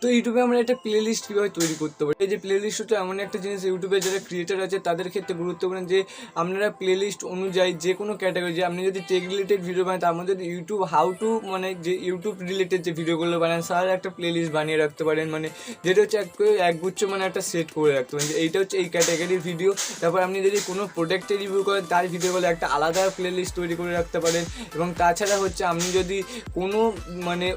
তো ইউটিউবে আমরা একটা প্লেলিস্ট কীভাবে তৈরি করতে পারি, এই যে প্লেলিস্ট হচ্ছে এমন একটা জিনিস ইউটিউবে যারা ক্রিয়েটার আছে তাদের ক্ষেত্রে গুরুত্বপূর্ণ, যে আপনারা প্লেলিস্ট অনুযায়ী যে কোনো ক্যাটাগরি, যে আপনি যদি টেক রিলেটেড ভিডিও বানান তার মধ্যে যদি ইউটিউব হাউ টু মানে যে ইউটিউব রিলেটেড যে ভিডিওগুলো বানান তার একটা প্লেলিস্ট বানিয়ে রাখতে পারেন, মানে যেটা হচ্ছে একগুচ্ছ মানে একটা সেট করে রাখতে পারেন যে এইটা হচ্ছে এই ক্যাটাগরির ভিডিও। তারপর আপনি যদি কোনো প্রোডাক্টের রিভিউ করেন তার ভিডিওগুলো একটা আলাদা প্লেলিস্ট তৈরি করে রাখতে পারেন। এবং তাছাড়া হচ্ছে আপনি যদি কোনো মানে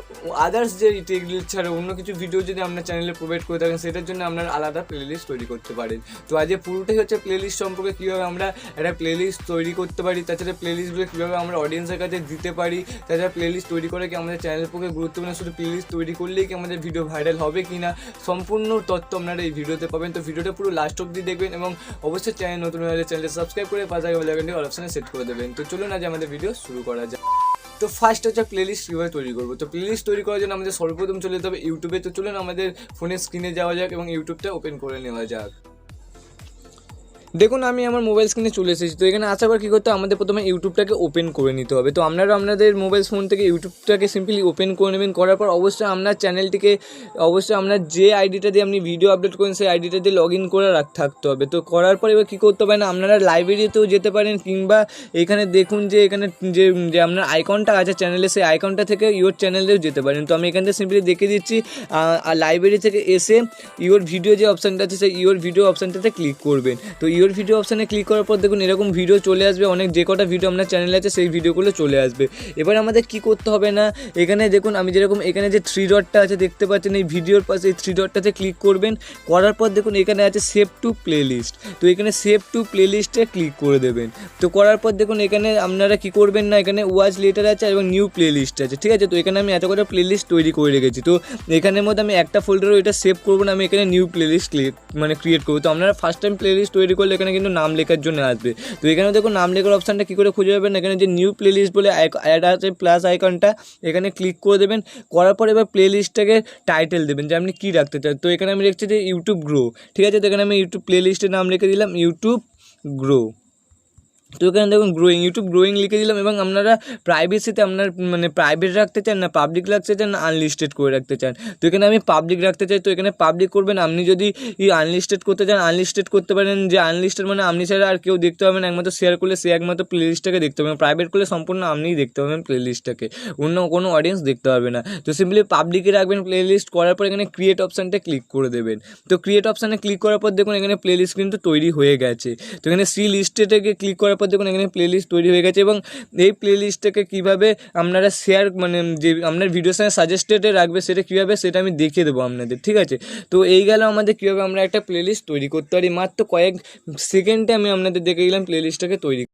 আদার্স যে টেক রিলেটেড ছাড়া অন্য কিছু ভিডিও যদি আপনার চ্যানেলে প্রোভাইড করে থাকেন সেটার জন্য আপনার আলাদা প্লেলিস্ট তৈরি করতে পারেন। তো আজ পুরোটাই হচ্ছে প্লেলিস্ট সম্পর্কে, কীভাবে আমরা একটা প্লেলিস্ট তৈরি করতে পারি, তাছাড়া প্লেলিস্টগুলো কীভাবে আমরা অডিয়েন্সের কাছে দিতে পারি, তাছাড়া প্লেলিস্ট তৈরি করে কি আমাদের চ্যানেলের পক্ষে গুরুত্বপূর্ণ, শুধু প্লেলিস্ট তৈরি করলেই কি আমাদের ভিডিও ভাইরাল হবে কি না, সম্পূর্ণ তথ্য আপনারা এই ভিডিওতে পাবেন। তো ভিডিওটা পুরো লাস্ট অবধি দেখবেন এবং অবশ্যই চ্যানেল নতুন হলে চ্যানেলটা সাবস্ক্রাইব করে পাশে বেল আইকনটি অল অপশনে সেট করে দেবেন। তো চলুন আজ আমাদের ভিডিও শুরু করা যায়। তো ফার্স্ট হচ্ছে প্লেলিস্ট কীভাবে তৈরি করবো। তো প্লেলিস্ট তৈরি করার জন্য আমাদের সর্বপ্রথম চলে যেতে হবে ইউটিউবে। তো চলুন আমাদের ফোনের স্ক্রিনে যাওয়া যাক এবং ইউটিউবটা ওপেন করে নেওয়া যাক। দেখুন আমি আমার মোবাইল স্ক্রিনে চলে এসেছি। তো এখানে আসার পর কী করতে হবে, আমাদের প্রথমে ইউটিউবটাকে ওপেন করে নিতে হবে। তো আপনারা আপনাদের মোবাইল ফোন থেকে ইউটিউবটাকে সিম্পলি ওপেন করে নেবেন। করার পর অবশ্যই আপনার চ্যানেলটিকে অবশ্যই আপনার যে আইডিটা দিয়ে আপনি ভিডিও আপলোড করেন সেই আইডিটা দিয়ে লগ ইন করে থাকতে হবে। তো করার পর এবার কী করতে হবে না, আপনারা লাইব্রেরিতেও যেতে পারেন, কিংবা এখানে দেখুন যে এখানে যে আপনার আইকনটা আছে চ্যানেলে সেই আইকনটা থেকে ইউর চ্যানেলেও যেতে পারেন। তো আমি এখান থেকে সিম্পলি দেখে দিচ্ছি, লাইব্রেরি থেকে এসে ইউর ভিডিও যে অপশানটা আছে সেই ইউর ভিডিও অপশানটাতে ক্লিক করবেন। তো ইউর ভিডিও অপশানে ক্লিক করার পর দেখুন এরকম ভিডিও চলে আসবে, অনেক যে কটা ভিডিও আপনার চ্যানেলে আছে সেই ভিডিওগুলো চলে আসবে। এবার আমাদের কি করতে হবে না, এখানে দেখুন আমি যেরকম এখানে যে থ্রি ডটটা আছে দেখতে পাচ্ছেন এই ভিডিওর পাশে, এই থ্রি ডটটাতে ক্লিক করবেন। করার পর দেখুন এখানে আছে সেভ টু প্লেলিস্ট। তো এখানে সেভ টু প্লেলিস্টে ক্লিক করে দেবেন। তো করার পর দেখুন এখানে আপনারা কি করবেন না, এখানে ওয়াচ লেটার আছে এবং নিউ প্লেলিস্ট আছে, ঠিক আছে। তো এখানে আমি এত কটা প্লেলিস্ট তৈরি করে রেখেছি। তো এখানের মধ্যে আমি একটা ফোল্ডারও এটা সেভ করবো না, আমি এখানে নিউ প্লেলিস্ট ক্রিয়েট করবো। তো আপনারা ফার্স্ট টাইম প্লেলিস্ট তৈরি করলে এখানে কিন্তু নাম লেখার জন্য আসবে। তো এখানে দেখুন নাম লেখার অপশানটা কী করে খুঁজে পাবেন, এখানে যে নিউ প্লেলিস্ট বলে অ্যাড আছে প্লাস আইকনটা, এখানে ক্লিক করে দেবেন। করার পর এবার প্লেলিস্টটাকে টাইটেল দেবেন যে আপনি কী রাখতে চান। তো এখানে আমি লিখছি যে ইউটিউব গ্রো, ঠিক আছে। তো এখানে আমি ইউটিউব প্লেলিস্টের নাম লিখে দিলাম ইউটিউব গ্রো। তো এখানে দেখুন গ্রোয়িং, ইউটিউব গ্রোয়িং লিখে দিলাম। এবং আপনারা প্রাইভেসিতে আপনার মানে প্রাইভেট রাখতে চান না পাবলিক রাখতে চান না আনলিস্টেড করে রাখতে চান। তো এখানে আমি পাবলিক রাখতে চাই, তো এখানে পাবলিক করবেন। আপনি যদি আনলিস্টেড করতে চান আনলিস্টেড করতে পারেন, যে আনলিস্টেড মানে আপনি ছাড়া আর কেউ দেখতে পাবেন, একমাত্র শেয়ার করলে সে একমাত্র প্লেলিস্টটাকে দেখতে পাবেন। প্রাইভেট করলে সম্পূর্ণ আপনিই দেখতে পাবেন প্লেলিস্টটাকে, অন্য কোনো অডিয়েন্স দেখতে পারবে না। তো সিম্পলি পাবলিকে রাখবেন প্লেলিস্ট। করার পর এখানে ক্রিয়েট অপশানটা ক্লিক করে দেবেন। তো ক্রিয়েট অপশানে ক্লিক করার পর দেখুন এখানে প্লেলিস্ট কিন্তু তৈরি হয়ে গেছে। তো এখানে সি লিস্টেটাকে ক্লিক করার পর দেখুন এখানে প্লেলিস্ট তৈরি হয়ে গেছে। এবং এই প্লেলিস্টটাকে কীভাবে আপনারা শেয়ার মানে যে আপনার ভিডিওর সঙ্গে সাজেস্টেডে রাখবে সেটা কীভাবে, সেটা আমি দেখিয়ে দেবো আপনাদের, ঠিক আছে। তো এই গেল আমাদের কীভাবে আমরা একটা প্লেলিস্ট তৈরি করতে পারি। মাত্র কয়েক সেকেন্ডে আমি আপনাদের দেখে গেলাম প্লেলিস্টটাকে তৈরি।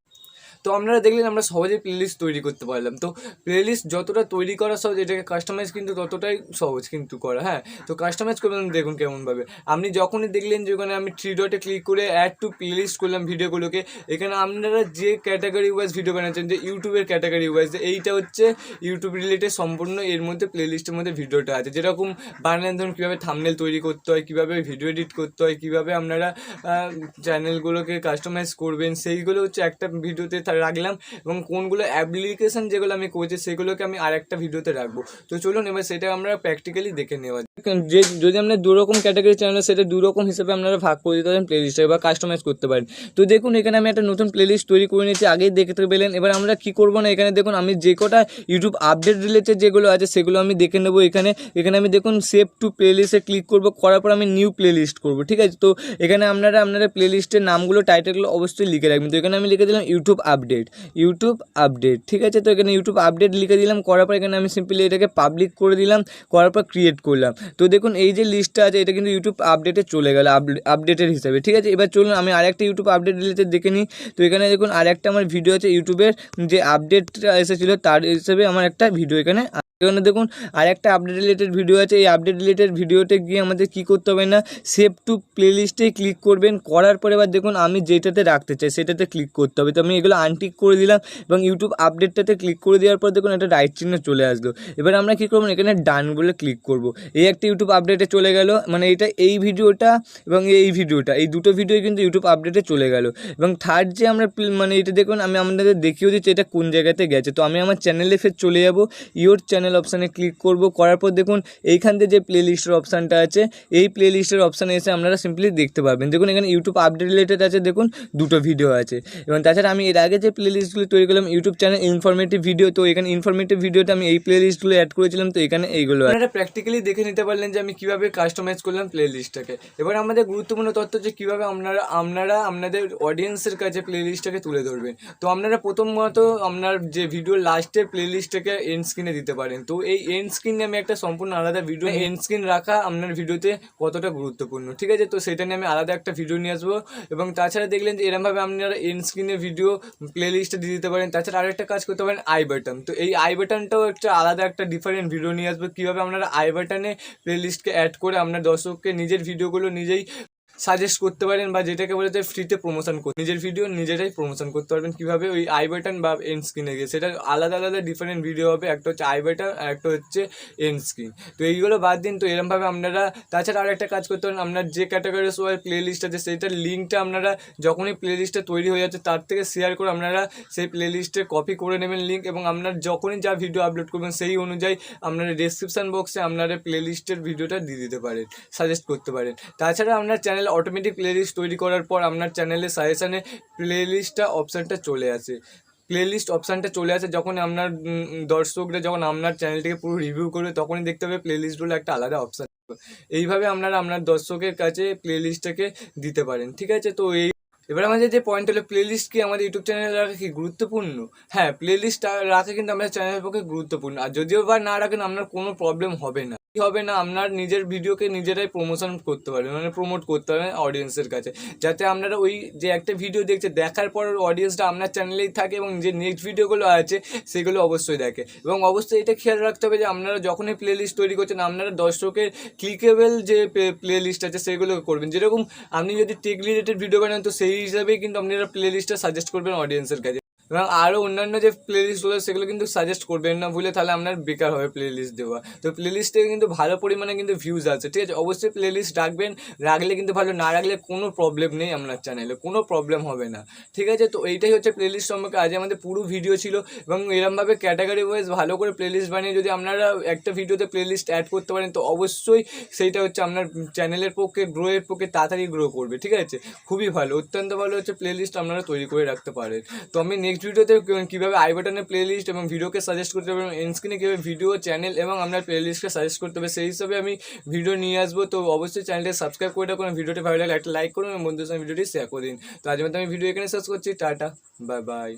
তো আপনারা দেখলেন আমরা সহজেই প্লেলিস্ট তৈরি করতে পারলাম। তো প্লেলিস্ট যতটা তৈরি করা সহজ, এটাকে কাস্টমাইজ কিন্তু ততটাই সহজ কিন্তু করা। হ্যাঁ, তো কাস্টমাইজ করবেন দেখুন কেমনভাবে। আপনি যখনই দেখলেন যে ওখানে আমি থ্রি ডটে ক্লিক করে অ্যাড টু প্লেলিস্ট করলাম ভিডিওগুলোকে, এখানে আপনারা যে ক্যাটাগরি ওয়াইজ ভিডিও বানাচ্ছেন, যে ইউটিউবের ক্যাটাগরি ওয়াইজ, এইটা হচ্ছে ইউটিউব রিলেটেড সম্পূর্ণ এর মধ্যে প্লেলিস্টের মধ্যে ভিডিওটা আছে। যেরকম বানালেন ধরুন কীভাবে থাম্বনেল তৈরি করতে হয়, কীভাবে ভিডিও এডিট করতে হয়, কীভাবে আপনারা চ্যানেলগুলোকে কাস্টমাইজ করবেন, সেইগুলো হচ্ছে একটা ভিডিওতে রাখলাম। এবং কোনগুলো অ্যাপ্লিকেশন যেগুলো আমি করছি সেগুলোকে আমি আরেকটা ভিডিওতে রাখবো। তো চলুন এবার সেটা আমরা প্র্যাকটিক্যালি দেখে নেওয়া যায়। যে যদি আপনার দুরকম ক্যাটাগরি চ্যানেল সেটা দুরকম হিসেবে আপনারা ভাগ করে দিতে পারেন প্লেলিস্টে বা কাস্টমাইজ করতে পারেন। তো দেখুন এখানে আমি একটা নতুন প্লেলিস্ট তৈরি করে নিয়েছি, আগেই দেখতে পেলেন। এবার আমরা কী করবো না, এখানে দেখুন আমি যে কটা ইউটিউব আপডেট রিলেটেড যেগুলো আছে সেগুলো আমি দেখে নেবো। এখানে আমি দেখুন সেভ টু প্লেলিস্টে ক্লিক করবো। করার পর আমি নিউ প্লেলিস্ট করবো, ঠিক আছে। তো এখানে আপনারা প্লেলিস্টের নামগুলো টাইটেলগুলো অবশ্যই লিখে রাখবেন। তো এখানে আমি লিখে দিলাম ইউটিউব আপডেট, ঠিক আছে। তো এখানে ইউটিউব আপডেট লিখে দিলাম। করার পর এখানে আমি সিম্পলি এটাকে পাবলিক করে দিলাম। করার পর ক্রিয়েট করলাম। তো দেখুন এই যে লিস্টটা আছে এটা কিন্তু ইউটিউব আপডেটে চলে গেল আপডেটের হিসাবে, ঠিক আছে। এবার চলুন আমি আরেকটা ইউটিউব আপডেট রিলেটেড দেখে নিই। তো এখানে দেখুন আরেকটা আমার ভিডিও আছে ইউটিউবের যে আপডেটটা এসেছিলো তার হিসেবে আমার একটা ভিডিও এখানে দেখুন আর একটা আপডেট রিলেটেড ভিডিও আছে। এই আপডেট রিলেটেড ভিডিওতে গিয়ে আমাদের কী করতে হবে না, সেভ টু প্লেলিস্টে ক্লিক করবেন। করার পরে এবার দেখুন আমি যেটাতে রাখতে চাই সেটাতে ক্লিক করতে হবে। তো আমি এগুলো টিক করে দিলাম এবং ইউটিউব আপডেটটাতে ক্লিক করে দেওয়ার পর দেখুন একটা রাইট চিহ্ন চলে আসলো। এবার আমরা কী করবো, এখানে ডান বলে ক্লিক করব। এই একটা ইউটিউব আপডেটে চলে গেল, মানে এটা এই ভিডিওটা এবং এই ভিডিওটা, এই দুটো ভিডিওই কিন্তু ইউটিউব আপডেটে চলে গেল। এবং থার্ড যে আমরা মানে এটা দেখুন আমি আপনাদের দেখিয়েও দিচ্ছি এটা কোন জায়গাতে গেছে। তো আমি আমার চ্যানেলে ফের চলে যাব, ইওর চ্যানেল অপশানে ক্লিক করব, করার পর দেখুন এইখান থেকে যে প্লে লিস্টের অপশানটা আছে, এই প্লে লিস্টের অপশানে এসে আপনারা সিম্পলি দেখতে পারবেন। দেখুন এখানে ইউটিউব আপডেট রিলেটেড আছে, দেখুন দুটো ভিডিও আছে। এবং তাছাড়া আমি এর আগে যে প্লে লিস্টগুলো তৈরি করলাম ইউটিউব চ্যানেল ইনফরমেটিভ ভিডিও, তো এখানে ইনফরমেটিভ ভিডিওতে আমি এই প্লে লিস্টগুলো অ্যাড করেছিলাম, তো এখানে এইগুলো আপনারা প্র্যাকটিক্যালি দেখে নিতে পারলেন যে আমি কীভাবে কাস্টমাইজ করলাম প্লে লিস্টটাকে। এবার আমাদের গুরুত্বপূর্ণ তথ্য যে কীভাবে আপনারা আপনাদের অডিয়েন্সের কাছে প্লে লিস্টটাকে তুলে ধরবেন। তো আপনারা প্রথমত আপনার যে ভিডিওর লাস্টে প্লে লিস্টটাকে এন্ড স্ক্রিনে দিতে পারেন। তো এই এন্ড স্ক্রিনে আমি একটা সম্পূর্ণ আলাদা ভিডিও, এন্ড স্ক্রিন রাখা আপনার ভিডিওতে কতটা গুরুত্বপূর্ণ, ঠিক আছে, তো সেটা নিয়ে আমি আলাদা একটা ভিডিও নিয়ে আসবো। এবং তাছাড়া দেখলেন যে এরমভাবে আপনারা এন্ড স্ক্রিনে ভিডিও প্লে লিস্টে দিয়ে দিতে পারেন। তাছাড়া আরেকটা কাজ করতে পারেন আই বাটন, তো এই আই বাটনটাও একটা আলাদা একটা ডিফারেন্ট ভিডিও নিয়ে আসবো, কীভাবে আপনারা আই বাটনে প্লে লিস্টকে অ্যাড করে আপনার দর্শককে নিজের ভিডিওগুলো নিজেই সাজেস্ট করতে পারেন, বা যেটাকে বলে যে ফ্রিতে প্রমোশন করতে, নিজের ভিডিও নিজেরাই প্রমোশন করতে পারবেন কীভাবে ওই আই বাটন বা এন্ড স্ক্রিনে গিয়ে। সেটা আলাদা আলাদা ডিফারেন্ট ভিডিও হবে, একটা হচ্ছে আই বাটন আর একটা হচ্ছে এন্ড স্ক্রিন। তো এইগুলো বাদ দিন। তো এরমভাবে আপনারা তাছাড়া আর একটা কাজ করতে পারেন, আপনার যে ক্যাটাগরি ওয়াইজ প্লে লিস্ট আছে সেইটার লিঙ্কটা আপনারা যখনই প্লে লিস্টটা তৈরি হয়ে যাচ্ছে তার থেকে শেয়ার করে আপনারা সেই প্লে লিস্টে কপি করে নেবেন লিঙ্ক, এবং আপনার যখনই যা ভিডিও আপলোড করবেন সেই অনুযায়ী আপনারা ডেসক্রিপশন বক্সে আপনারা প্লে লিস্টের ভিডিওটা দিয়ে দিতে পারেন, সাজেস্ট করতে পারেন। তাছাড়া আপনার চ্যানেলে অটোমেটিক প্লে লিস্ট তৈরি করার পর আপনার চ্যানেলের সাজেশানে প্লে লিস্টটা অপশানটা চলে আসে, প্লে লিস্ট অপশানটা চলে আসে যখন আপনার দর্শকরা যখন আপনার চ্যানেলটিকে পুরো রিভিউ করবে তখনই দেখতে হবে প্লে লিস্ট বলে একটা আলাদা অপশান। এইভাবে আপনারা আপনার দর্শকের কাছে প্লে লিস্টটাকে দিতে পারেন, ঠিক আছে। তো এবার আমাদের যে পয়েন্ট হলো প্লে লিস্ট কি আমাদের ইউটিউব চ্যানেলে রাখা কি গুরুত্বপূর্ণ? হ্যাঁ, প্লে লিস্ট রাখা কিন্তু আমাদের চ্যানেলের পক্ষে গুরুত্বপূর্ণ। আর যদিও বা না রাখেন আপনার কোনো প্রবলেম হবে না, আপনার নিজের ভিডিওকে নিজেরাই প্রমোশন করতে পারবেন, মানে প্রমোট করতে পারবেন অডিয়েন্সের কাছে, যাতে আপনারা ওই যে একটা ভিডিও দেখছে দেখার পর অডিয়েন্সটা আপনার চ্যানেলেই থাকে এবং যে নেক্সট ভিডিওগুলো আছে সেগুলো অবশ্যই দেখে। এবং অবশ্যই এটা খেয়াল রাখতে হবে যে আপনারা যখনই প্লে লিস্ট তৈরি করছেন আপনারা দর্শকের ক্লিকেবল যে প্লে লিস্ট আছে সেগুলো করবেন। যেরকম আপনি যদি টেক রিলেটেড ভিডিও বানান তো সেই হিসাবেই কিন্তু আপনারা প্লে লিস্টটা সাজেস্ট করবেন অডিয়েন্সের কাছে, এবং আরও অন্যান্য যে প্লে লিস্টগুলো সেগুলো কিন্তু সাজেস্ট করবেন না ভুলে, তাহলে আপনার বেকার হবে প্লে লিস্ট দেওয়া। তো প্লে লিস্ট থেকে কিন্তু ভালো পরিমাণে কিন্তু ভিউজ আছে, ঠিক আছে। অবশ্যই প্লে লিস্ট রাখবেন, রাখলে কিন্তু ভালো, না রাখলে কোনো প্রবলেম নেই, আপনার চ্যানেলে কোনো প্রবলেম হবে না, ঠিক আছে। তো এইটাই হচ্ছে প্লে লিস্ট সম্পর্কে আজ আমাদের পুরো ভিডিও ছিল। এবং এরমভাবে ক্যাটাগরি ওয়াইজ ভালো করে প্লে লিস্ট বানিয়ে যদি আপনারা একটা ভিডিওতে প্লে লিস্ট অ্যাড করতে পারেন তো অবশ্যই সেইটা হচ্ছে আপনার চ্যানেলের পক্ষে গ্রোয়ের পক্ষে তাড়াতাড়ি গ্রো করবে, ঠিক আছে। খুবই ভালো, অত্যন্ত ভালো হচ্ছে প্লে লিস্ট আপনারা তৈরি করে রাখতে পারেন। তো আমি নেক্সট ভিডিওতে কীভাবে আই বাটনের প্লে লিস্ট এবং ভিডিওকে সাজেস্ট করতে হবে, এন্ড স্ক্রিনে কীভাবে ভিডিও চ্যানেল এবং আপনার প্লে লিস্টকে সাজেস্ট করতে হবে সেই হিসাবে আমি ভিডিও নিয়ে আসবো। তো অবশ্যই চ্যানেলটি সাবস্ক্রাইব করে রাখুন, ভিডিওটি ভালো লাগলে একটা লাইক করুন এবং বন্ধুদের সঙ্গে ভিডিওটি শেয়ার করে দিন। তো আজ মতো আমি ভিডিও এখানে শেষ করছি, টাটা, বাই বাই।